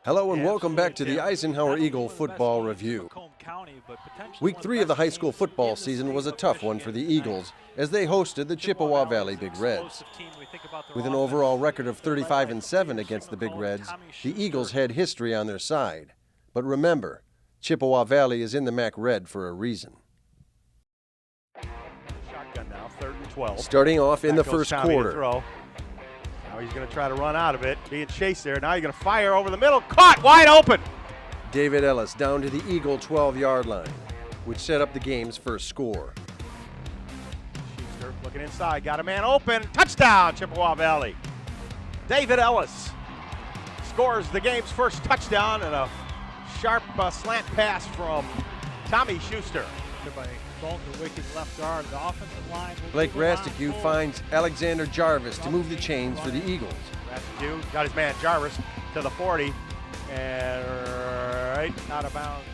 Hello and welcome back to the Eisenhower Eagle Football Review. Week 3 of the high school football season was a tough one for the Eagles as they hosted the Chippewa Valley Big Reds. With an overall record of 35-7 against the Big Reds, the Eagles had history on their side. But remember, Chippewa Valley is in the MAC Red for a reason. Shotgun now, 3rd and 12. Starting off in the first quarter. Now he's going to try to run out of it, being chased there. Now he's going to fire over the middle, caught, wide open. David Ellis down to the Eagle 12-yard line, which set up the game's first score. Schuster looking inside, got a man open, touchdown, Chippewa Valley. David Ellis scores the game's first touchdown and a sharp slant pass from Tommy Schuster. By Bolton, Wicket's left guard. The offensive line. Blake Rasticue finds Alexander Jarvis to move the chains for the Eagles. Rasticue got his man Jarvis to the 40 and right out of bounds.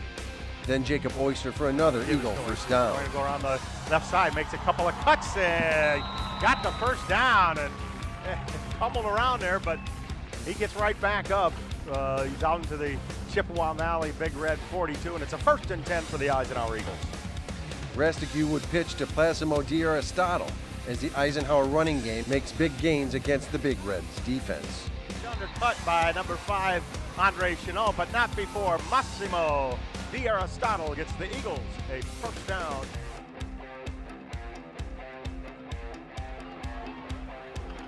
Then Jacob Oyster for another Eagle first down. Going to go around the left side, makes a couple of cuts and got the first down and fumbled around there, but he gets right back up. He's out into the Chippewa Valley Big Red 42, and it's a 1st and 10 for the Eisenhower Eagles. Rasticue would pitch to Plasimo D'Aristotle as the Eisenhower running game makes big gains against the Big Reds defense. Undercut by number 5, Andre Chenot, but not before Massimo D'Aristotle gets the Eagles a first down.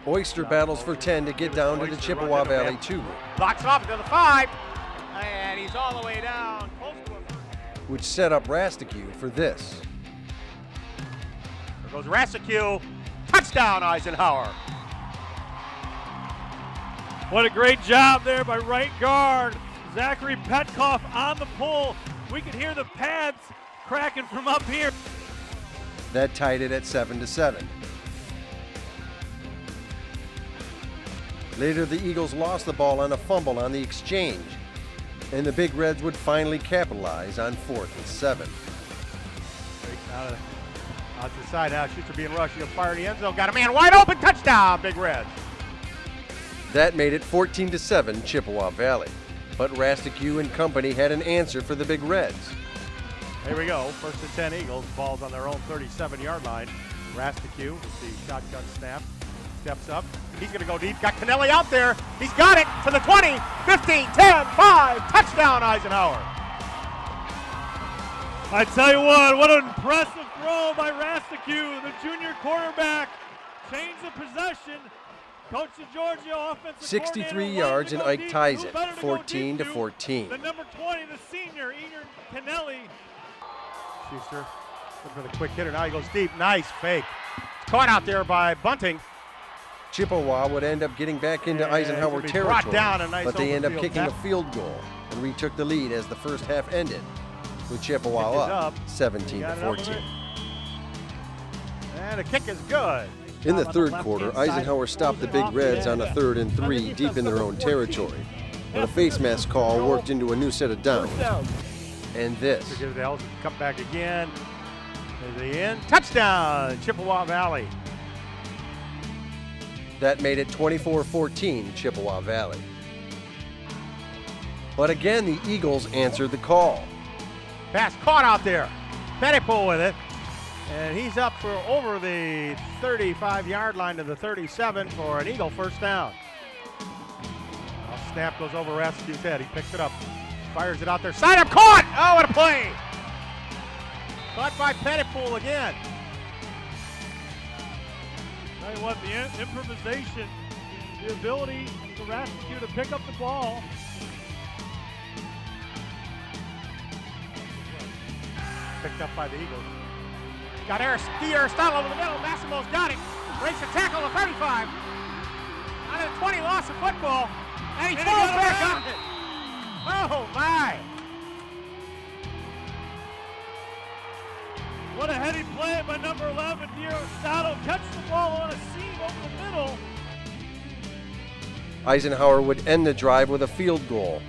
Oyster battles for 10 to get down to the Chippewa Valley 2. Blocks off to the 5, and he's all the way down, close to him. Which set up Rasticue for this. There goes Rasticue, touchdown Eisenhower. What a great job there by right guard Zachary Petkoff on the pull. We can hear the pads cracking from up here. That tied it at 7-7. Later, the Eagles lost the ball on a fumble on the exchange, and the Big Reds would finally capitalize on 4th and 7. Out to the side now, Schuster being rushed, he'll fire the end zone, got a man wide open, touchdown, Big Reds. That made it 14-7 Chippewa Valley, but Rasticue and company had an answer for the Big Reds. Here we go, 1st and 10 Eagles, ball's on their own 37-yard line. Rasticue with the shotgun snap, steps up, he's going to go deep, got Kennelly out there, he's got it to the 20, 15, 10, 5, touchdown Eisenhower. I tell you what an impressive throw by Rasticue, the junior quarterback. Change the possession. Coach DeGiorgio, offensive 63 yards and Ike ties it, 14-14. The number 20, the senior, Ian Kennelly. Schuster looking for the quick hitter, now he goes deep, nice fake. Caught out there by Bunting. Chippewa would end up getting back into Eisenhower territory, but they end up kicking a field goal and retook the lead as the first half ended, with Chippewa up 17-14. And the kick is good. In the third quarter, Eisenhower stopped the Big Reds on a 3rd and 3 deep in their own territory, but a face mask call worked into a new set of downs. And this. Come back again. There's the end. Touchdown, Chippewa Valley. That made it 24-14 Chippewa Valley. But again, the Eagles answered the call. Pass caught out there. Pettipool with it. And he's up for over the 35-yard line to the 37 for an Eagle first down. Snap goes over Rasticue's head. He picks it up. Fires it out there. Side up, caught! Oh, what a play! Caught by Pettipool again. Tell you what, the improvisation, the ability for Rasticue to pick up the ball. Picked up by the Eagles. Got Aristotle over the middle. Massimo's got it. Breaks the tackle to 35. Out of the 20, lost the football. And he falls back on it. Oh, my. What a heady play by number 11, D'Aristotle. Catches the ball on a seam over the middle. Eisenhower would end the drive with a field goal,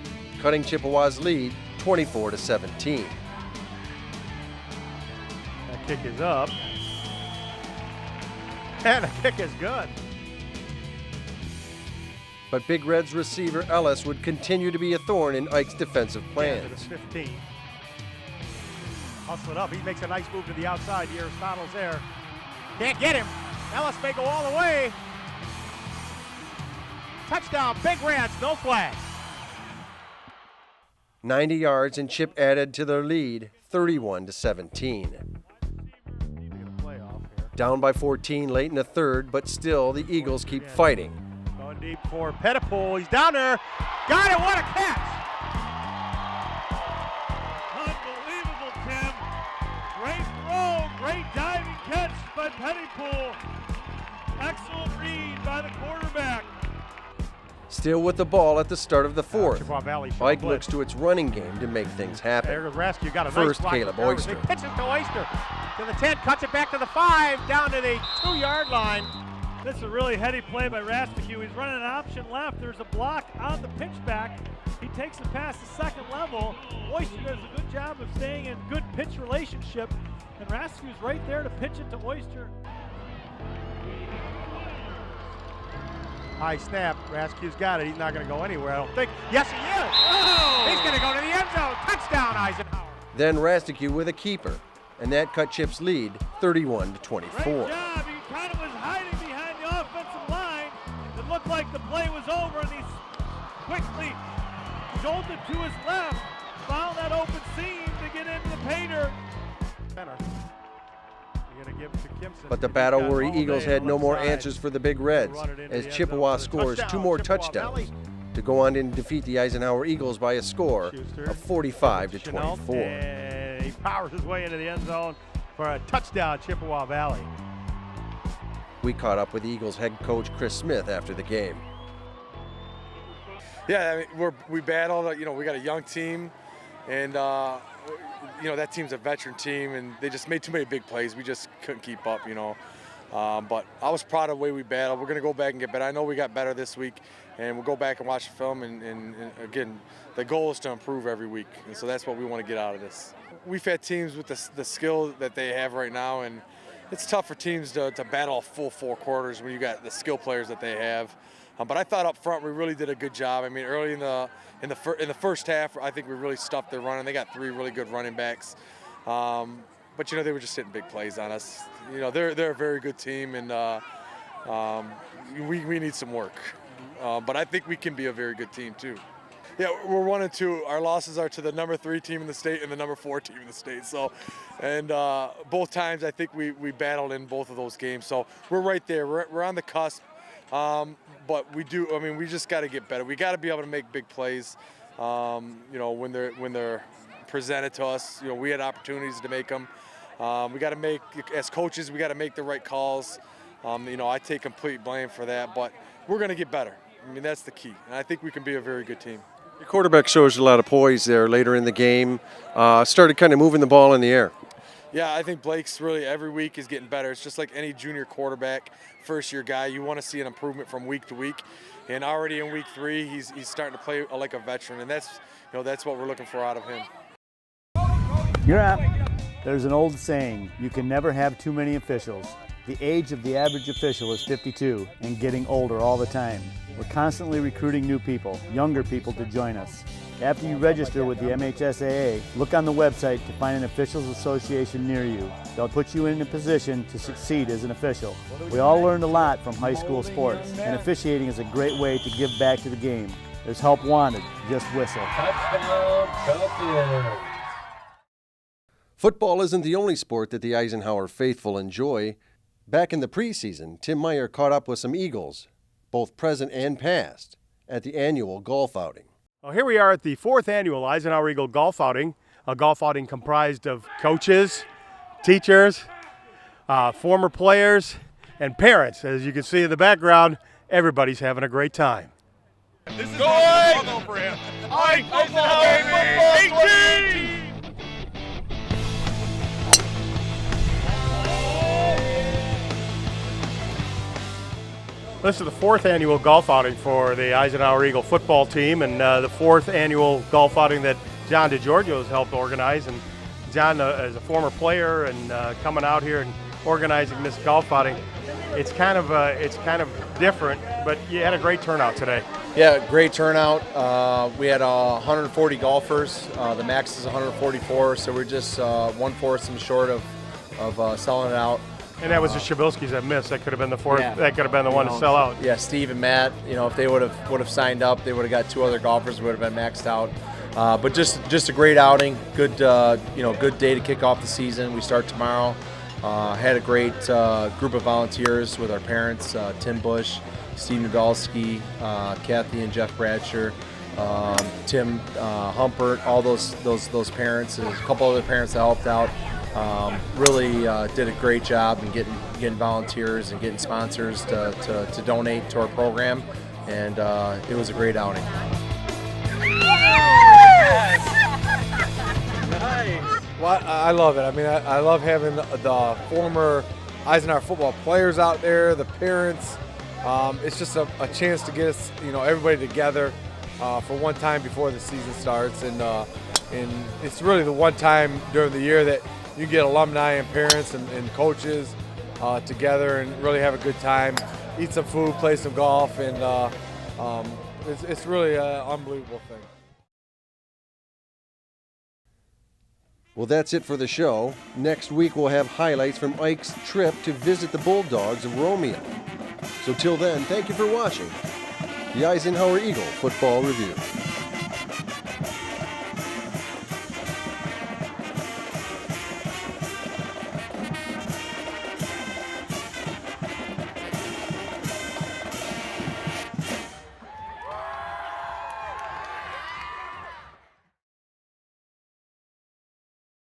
cutting Chippewa's lead 24-17. That kick is up. And the kick is good. But Big Red's receiver Ellis would continue to be a thorn in Ike's defensive plans. 15. Hustle it up. He makes a nice move to the outside. Aristotle's there. Can't get him. Ellis may go all the way. Touchdown, Big Reds, no flag. 90 yards, and Chip added to their lead, 31-17. Down by 14 late in the third, but still the Eagles keep fighting. Going deep for Pettipool. He's down there. Got it. What a catch. Unbelievable, Tim. Great throw, great diving catch by Pettipool. Excellent read by the quarterback. Still with the ball at the start of the fourth, Chippewa Valley Ike looks to its running game to make things happen. There goes Rescue. Got a First, nice Caleb Oyster. He pitches to Oyster. To the 10, cuts it back to the 5, down to the 2-yard line. This is a really heady play by Rasticue. He's running an option left. There's a block on the pitchback. He takes it past the second level. Oyster does a good job of staying in good pitch relationship. And Rasticue's right there to pitch it to Oyster. High snap. Rascue's got it. He's not going to go anywhere, I don't think. Yes, he is. Oh! He's going to go to the end zone. Touchdown, Eisenhower. Then Rasticue with a keeper, and that cut Chip's lead, 31-24. Great job. He kind of was hiding behind the offensive line. It looked like the play was over, and he quickly jolted to his left, found that open seam to get into the painter. But the battle-weary Eagles had no more answers for the Big Reds, as Chippewa scores 2 more touchdowns to go on and defeat the Eisenhower Eagles by a score of 45-24. And he powers his way into the end zone for a touchdown, Chippewa Valley. We caught up with Eagles head coach Chris Smith after the game. Yeah, I mean, we battled. You know, we got a young team, and you know, that team's a veteran team, and they just made too many big plays. We just couldn't keep up, you know. But I was proud of the way we battled. We're going to go back and get better. I know we got better this week, and we'll go back and watch the film. And again, the goal is to improve every week, and so that's what we want to get out of this. We've had teams with the skill that they have right now, and it's tough for teams to battle a full 4 quarters when you got the skill players that they have. But I thought up front we really did a good job. I mean, early in the first half, I think we really stuffed their running. They got 3 really good running backs. But, you know, they were just hitting big plays on us. You know, they're a very good team, and we need some work. But I think we can be a very good team, too. Yeah, we're 1-2. Our losses are to the number 3 team in the state and the number 4 team in the state. So, and both times I think we battled in both of those games. So we're right there. We're on the cusp. But we just got to get better. We got to be able to make big plays. You know, when they're presented to us, you know, we had opportunities to make them. We got to make, as coaches, we got to make the right calls. You know, I take complete blame for that, but we're going to get better. I mean, that's the key, and I think we can be a very good team. Your quarterback shows a lot of poise there later in the game. Started kind of moving the ball in the air. Yeah, I think Blake's really every week is getting better. It's just like any junior quarterback, first-year guy. You want to see an improvement from week to week, and already in week 3, he's starting to play like a veteran, and that's what we're looking for out of him. You're up. There's an old saying: you can never have too many officials. The age of the average official is 52 and getting older all the time. We're constantly recruiting new people, younger people, to join us. After you register with the MHSAA, look on the website to find an officials association near you. They'll put you in a position to succeed as an official. We all learned a lot from high school sports, and officiating is a great way to give back to the game. There's help wanted. Just whistle. Touchdown, Chelsea. Football isn't the only sport that the Eisenhower faithful enjoy. Back in the preseason, Tim Meyer caught up with some Eagles, both present and past, at the annual golf outing. Well, here we are at the 4th annual Eisenhower Eagle golf outing, a golf outing comprised of coaches, teachers, former players, and parents. As you can see in the background, everybody's having a great time. This is go for him. Ike football, baby! 18! This is the 4th annual golf outing for the Eisenhower Eagle football team, and the 4th annual golf outing that John DeGiorgio has helped organize. And John, as a former player and coming out here and organizing this golf outing, it's kind of different, but you had a great turnout today. Yeah, great turnout. We had 140 golfers. The max is 144, so we're just 1/4 short of selling it out. And that was the Shabilskis that missed. That could have been the fourth. Yeah. That could have been the one to sell out. Yeah, Steve and Matt. If they would have signed up, they would have got 2 other golfers. Would have been maxed out. But just a great outing. Good good day to kick off the season. We start tomorrow. Had a great group of volunteers with our parents, Tim Bush, Steve Nadolski, Kathy and Jeff Bradsher, Tim Humpert, all those parents, and a couple other parents that helped out. Really did a great job in getting volunteers and getting sponsors to donate to our program, and it was a great outing. Well, I love it. I mean, I love having the former Eisenhower football players out there, the parents. It's just a chance to get us, everybody together for one time before the season starts, and it's really the one time during the year that you get alumni and parents and coaches together and really have a good time, eat some food, play some golf, and it's really an unbelievable thing. Well, that's it for the show. Next week we'll have highlights from Ike's trip to visit the Bulldogs of Romeo. So till then, thank you for watching the Eisenhower Eagle Football Review.